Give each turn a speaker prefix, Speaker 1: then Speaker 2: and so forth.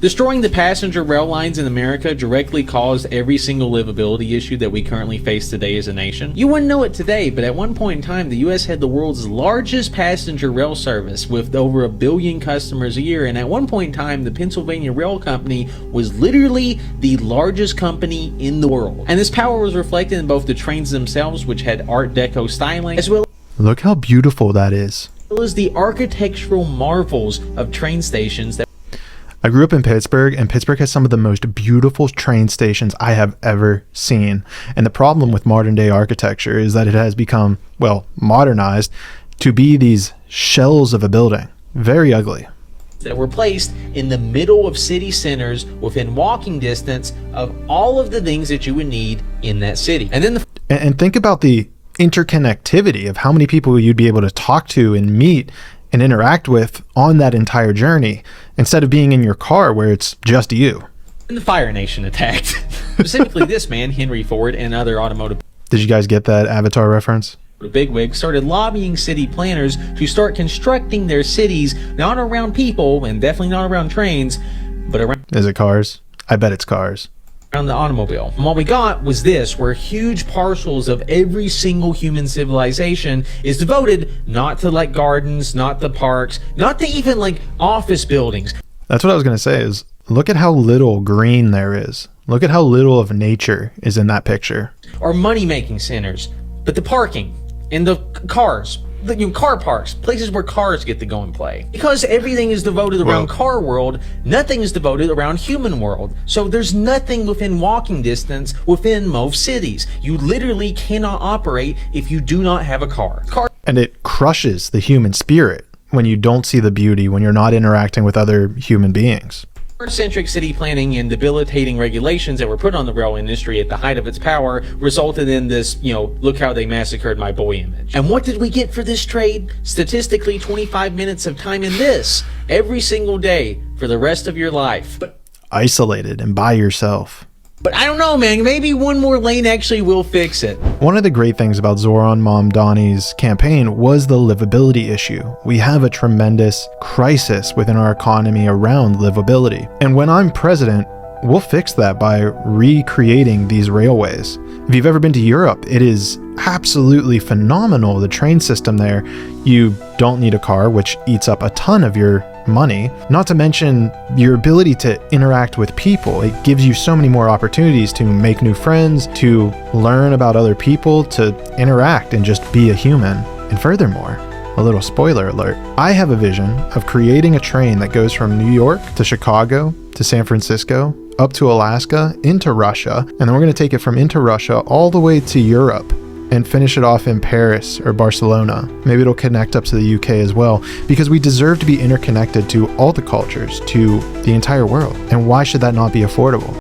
Speaker 1: Destroying the passenger rail lines in America directly caused every single livability issue that we currently face today as a nation. You wouldn't know it today, but at one point in time, the US had the world's largest passenger rail service with over 1 billion customers a year, and at one point in time, the Pennsylvania Rail Company was literally the largest company in the world. And this power was reflected in both the trains themselves, which had Art Deco styling, as well
Speaker 2: Look how beautiful that is.
Speaker 1: as the architectural marvels of train stations that
Speaker 2: I grew up in Pittsburgh, and Pittsburgh has some of the most beautiful train stations I have ever seen. And the problem with modern day architecture is that it has become, well, modernized to be these shells of a building. Very ugly.
Speaker 1: were placed in the middle of city centers within walking distance of all of the things that you would need in that city. And then
Speaker 2: And think about the interconnectivity of how many people you'd be able to talk to and meet and interact with on that entire journey, instead of being in your car where it's just you.
Speaker 1: the Fire Nation attacked. Specifically this man, Henry Ford, and other automotive
Speaker 2: Did you guys get that Avatar reference?
Speaker 1: bigwigs started lobbying city planners to start constructing their cities not around people, and definitely not around trains, but around
Speaker 2: Is it cars? I bet it's cars.
Speaker 1: the automobile. And what we got was this, where huge parcels of every single human civilization is devoted not to like gardens, not to parks, not to even like office buildings.
Speaker 2: That's what I was going to say is, look at how little green there is. Look at how little of nature is in that picture.
Speaker 1: Or money-making centers, but the parking and the cars, the car parks, places where cars get to go and play. Because everything is devoted around car world, nothing is devoted around human world. So there's nothing within walking distance within most cities. You literally cannot operate if you do not have a car.
Speaker 2: And it crushes the human spirit when you don't see the beauty, when you're not interacting with other human beings.
Speaker 1: Car-centric city planning and debilitating regulations that were put on the rail industry at the height of its power resulted in this, look how they massacred my boy image. And what did we get for this trade? Statistically, 25 minutes of time in this every single day for the rest of your life.
Speaker 2: Isolated and by yourself.
Speaker 1: But I don't know, man. Maybe one more lane actually will fix it.
Speaker 2: One of the great things about Zoran Mamdani's campaign was the livability issue. We have a tremendous crisis within our economy around livability. And when I'm president, we'll fix that by recreating these railways. If you've ever been to Europe, it is absolutely phenomenal, the train system there. You don't need a car, which eats up a ton of your money, not to mention your ability to interact with people. It gives you so many more opportunities to make new friends, to learn about other people, to interact and just be a human. And furthermore, a little spoiler alert, I have a vision of creating a train that goes from New York to Chicago to San Francisco, up to Alaska, into Russia, and then we're going to take it from into Russia all the way to Europe and finish it off in Paris or Barcelona. Maybe it'll connect up to the UK as well, because we deserve to be interconnected to all the cultures, to the entire world. And why should that not be affordable?